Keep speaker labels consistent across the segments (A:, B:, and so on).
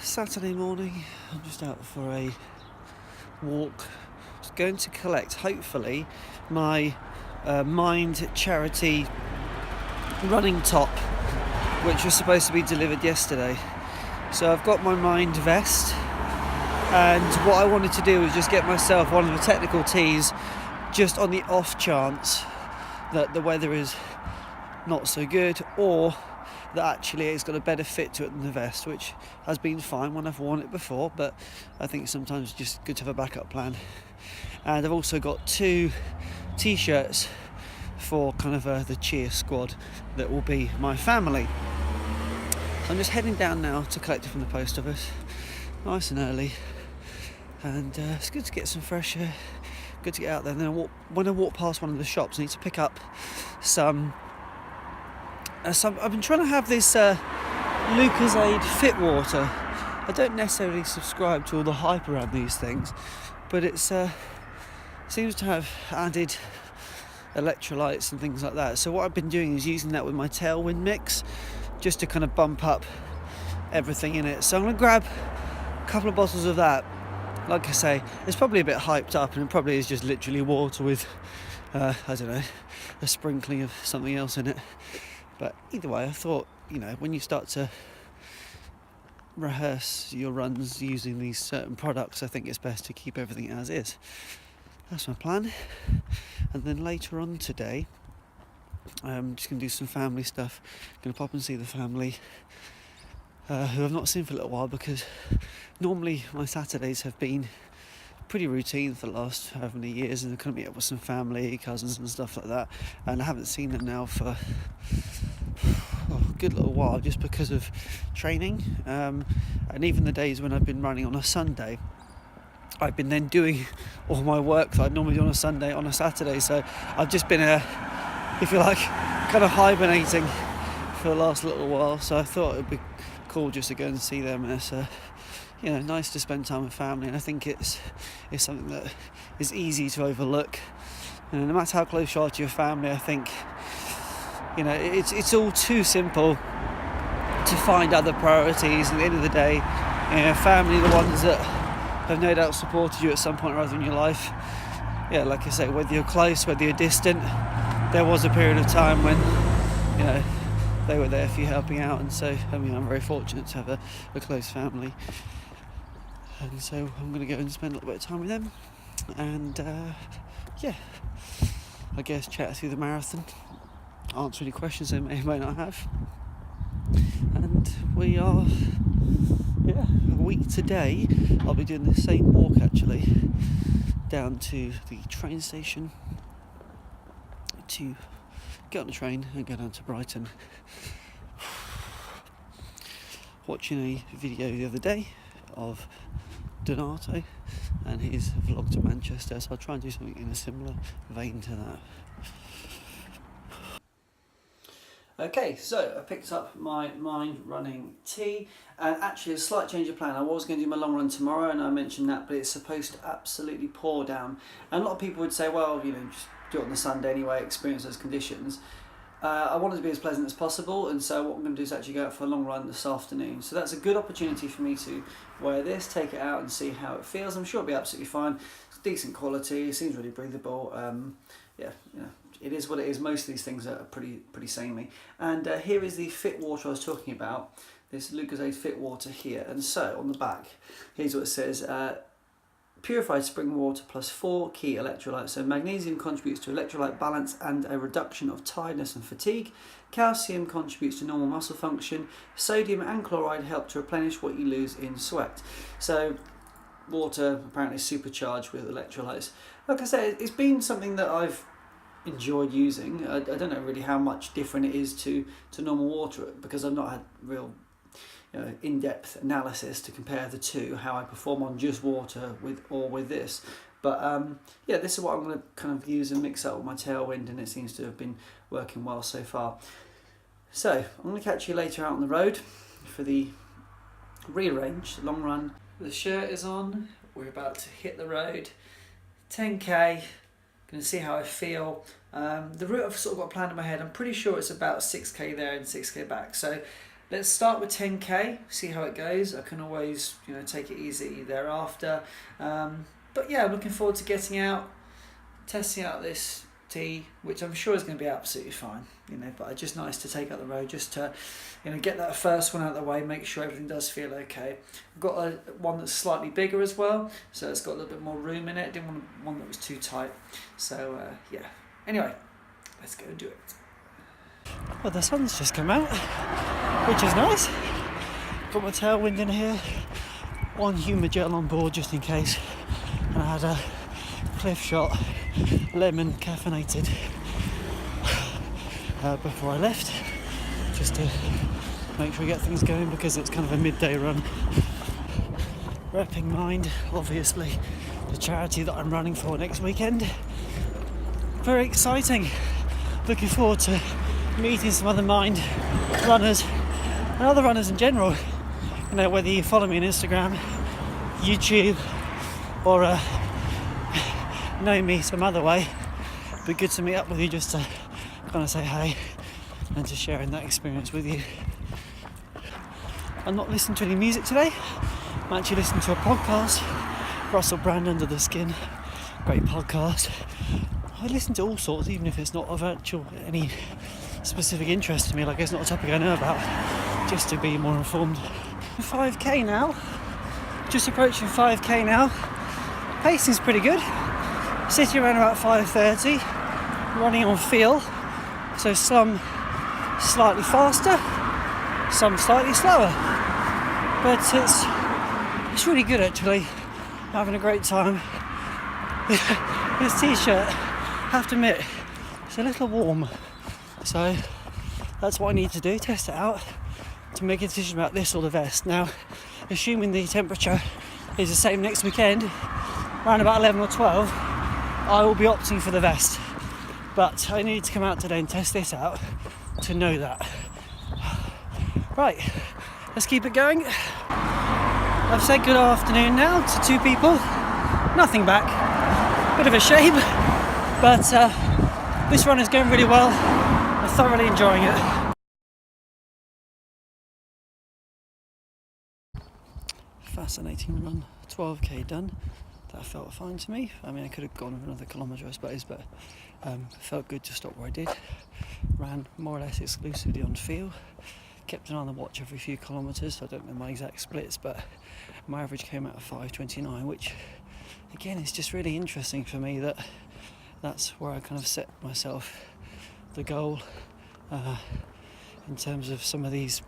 A: Saturday morning, I'm just out for a walk. Just going to collect, hopefully, my Mind charity running top, which was supposed to be delivered yesterday. So I've got my Mind vest, and what I wanted to do was just get myself one of the technical tees, just on the off chance that the weather is not so good, or that actually it's got a better fit to it than the vest, which has been fine when I've worn it before, but I think sometimes it's just good to have a backup plan. And I've also got 2 t-shirts for kind of the cheer squad that will be my family. So I'm just heading down now to collect it from the post office, nice and early, and it's good to get some fresh air, good to get out there. And then when I walk past one of the shops, I need to pick up some I've been trying to have this Lucozade Fit Water. I don't necessarily subscribe to all the hype around these things, but it seems to have added electrolytes and things like that. So what I've been doing is using that with my Tailwind mix, just to kind of bump up everything in it. So I'm going to grab a couple of bottles of that. Like I say, it's probably a bit hyped up, and it probably is just literally water with, I don't know, a sprinkling of something else in it. But either way, I thought, when you start to rehearse your runs using these certain products, I think it's best to keep everything as is. That's my plan. And then later on today, I'm just going to do some family stuff. Going to pop and see the family, who I've not seen for a little while, because normally my Saturdays have been pretty routine for the last however many years, and I couldn't meet up with some family, cousins and stuff like that, and I haven't seen them now for a good little while, just because of training, and even the days when I've been running on a Sunday, I've been then doing all my work that I'd normally do on a Sunday on a Saturday. So I've just been if you like, kind of hibernating for the last little while. So I thought it'd be cool just to go and see them, and it's nice to spend time with family, and I think it's something that is easy to overlook. And no matter how close you are to your family, I think it's all too simple to find other priorities. At the end of the day, family are the ones that have no doubt supported you at some point or other in your life. Yeah, like I say, whether you're close, whether you're distant, there was a period of time when they were there for you, helping out, and so I'm very fortunate to have a close family. And so I'm going to go and spend a little bit of time with them, and I guess chat through the marathon, answer any questions they may or may not have. And we are, a week today, I'll be doing the same walk actually, down to the train station to get on the train and go down to Brighton. Watching a video the other day of Donato and his vlog to Manchester, so I'll try and do something in a similar vein to that. Okay, so I picked up my Mind running tee, and actually a slight change of plan. I was going to do my long run tomorrow, and I mentioned that, but it's supposed to absolutely pour down. And a lot of people would say, well, just do it on the Sunday anyway, experience those conditions. I want it to be as pleasant as possible, and so what I'm going to do is actually go out for a long run this afternoon. So that's a good opportunity for me to wear this, take it out and see how it feels. I'm sure it'll be absolutely fine. It's decent quality, it seems really breathable. It is what it is. Most of these things are pretty samey. And here is the Fit Water I was talking about, this Lucozade Fit Water here. And so on the back, here's what it says. Purified spring water plus 4 key electrolytes. So magnesium contributes to electrolyte balance and a reduction of tiredness and fatigue. Calcium contributes to normal muscle function. Sodium and chloride help to replenish what you lose in sweat. So water apparently supercharged with electrolytes. Like I said, it's been something that I've enjoyed using. I don't know really how much different it is to normal water, because I've not had real in-depth analysis to compare the two, how I perform on just water with this. But this is what I'm going to kind of use and mix up with my Tailwind, and it seems to have been working well so far. So I'm going to catch you later out on the road for the rearranged long run. The shirt is on, we're about to hit the road, 10k, going to see how I feel. The route I've sort of got planned in my head, I'm pretty sure it's about 6k there and 6k back, so let's start with 10k, see how it goes. I can always, take it easy thereafter. But yeah, I'm looking forward to getting out, testing out this tee, which I'm sure is going to be absolutely fine, but it's just nice to take out the road, just to, get that first one out of the way, make sure everything does feel okay. I've got one that's slightly bigger as well, so it's got a little bit more room in it. I didn't want one that was too tight. So yeah, anyway, let's go and do it. Well, the sun's just come out, which is nice. Got my tailwind in here, one humour gel on board just in case, and I had a Cliff Shot lemon caffeinated before I left, just to make sure we get things going, because it's kind of a midday run. Repping Mind, obviously, the charity that I'm running for next weekend. Very exciting. Looking forward to meeting some other Mind runners and other runners in general. Whether you follow me on Instagram, YouTube, or know me some other way, it'd be good to meet up with you, just to kind of say hey and to sharing that experience with you. I'm not listening to any music today. I'm actually listening to a podcast, Russell Brand, Under the Skin, great podcast. I listen to all sorts, even if it's not of any specific interest to me, like it's not a topic I know about, just to be more informed. 5k now, just approaching 5k now. Pacing's pretty good, sitting around about 5:30, running on feel, so some slightly faster, some slightly slower, but it's really good actually. Having a great time. This t-shirt, I have to admit, it's a little warm, so that's what I need to do, test it out, to make a decision about this or the vest. Now, assuming the temperature is the same next weekend, around about 11 or 12, I will be opting for the vest. But I need to come out today and test this out to know that. Right, let's keep it going. I've said good afternoon now to 2 people, nothing back, bit of a shame, but this run is going really well. I'm thoroughly enjoying it. Fascinating run, 12k done. That felt fine to me. I mean, I could have gone another kilometre, I suppose, but it felt good to stop where I did. Ran more or less exclusively on feel. Kept an eye on the watch every few kilometres. I don't know my exact splits, but my average came out of 5:29, which again is just really interesting for me, that that's where I kind of set myself the goal in terms of some of these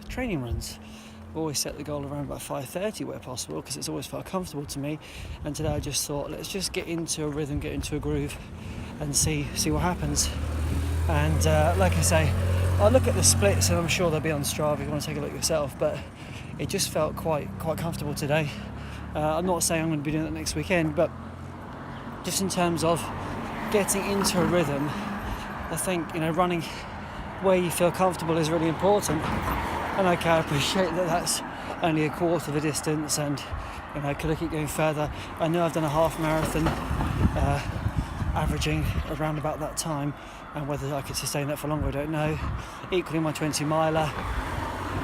A: training runs. I've always set the goal around about 5:30 where possible, because it's always felt comfortable to me, and today I just thought, let's just get into a rhythm, get into a groove and see what happens. And like I say, I'll look at the splits, and I'm sure they'll be on Strava if you want to take a look yourself, but it just felt quite comfortable today. I'm not saying I'm going to be doing that next weekend, but just in terms of getting into a rhythm, I think running where you feel comfortable is really important. And I can appreciate that that's only a quarter of the distance, and could I keep going further? I know I've done a half marathon averaging around about that time, and whether I could sustain that for longer I don't know. Equally my 20 miler,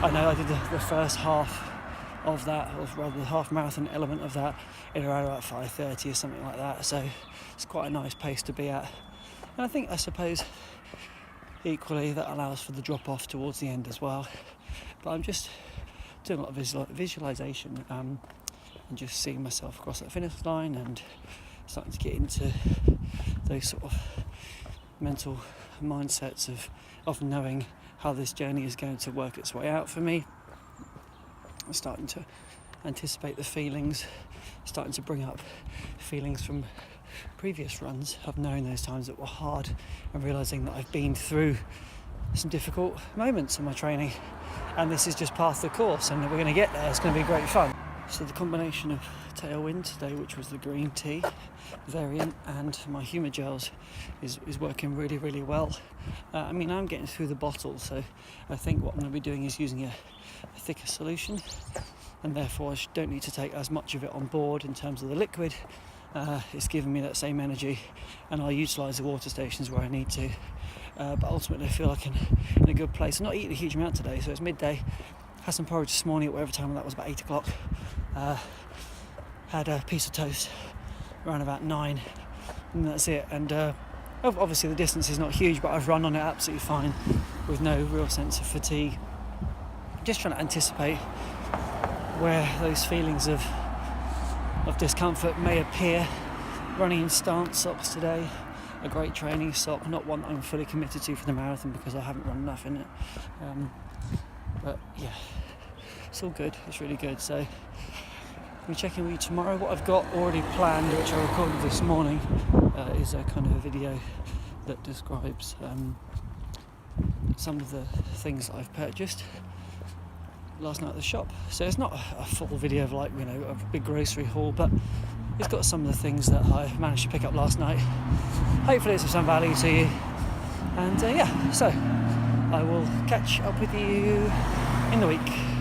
A: I know I did the first half of that, or rather the half marathon element of that, in around about 5:30 or something like that, so it's quite a nice pace to be at. And I suppose equally that allows for the drop off towards the end as well. But I'm just doing a lot of visualization and just seeing myself across that finish line, and starting to get into those sort of mental mindsets of knowing how this journey is going to work its way out for me. I'm starting to anticipate the feelings, starting to bring up feelings from previous runs of knowing those times that were hard, and realising that I've been through some difficult moments in my training, and this is just part of the course, and we're going to get there. It's going to be great fun. So the combination of tailwind today, which was the green tea variant, and my humour gels is working really, really well. I'm getting through the bottle, so I think what I'm going to be doing is using a thicker solution, and therefore I don't need to take as much of it on board in terms of the liquid. It's giving me that same energy, and I'll utilise the water stations where I need to. but ultimately I feel like I'm in a good place. I'm not eating a huge amount today, so it's midday. Had some porridge this morning at whatever time that was, about 8 o'clock. Had a piece of toast around about 9, and that's it. And obviously the distance is not huge, but I've run on it absolutely fine with no real sense of fatigue. Just trying to anticipate where those feelings of discomfort may appear. Running in stance socks today, a great training sock, not one I'm fully committed to for the marathon because I haven't run enough in it. But yeah, it's all good, it's really good. So I'll be checking with you tomorrow. What I've got already planned, which I recorded this morning, is a kind of a video that describes some of the things that I've purchased last night at the shop. So it's not a full video of like, you know, a big grocery haul, but it's got some of the things that I managed to pick up last night. Hopefully it's of some value to you. And yeah, so I will catch up with you in the week.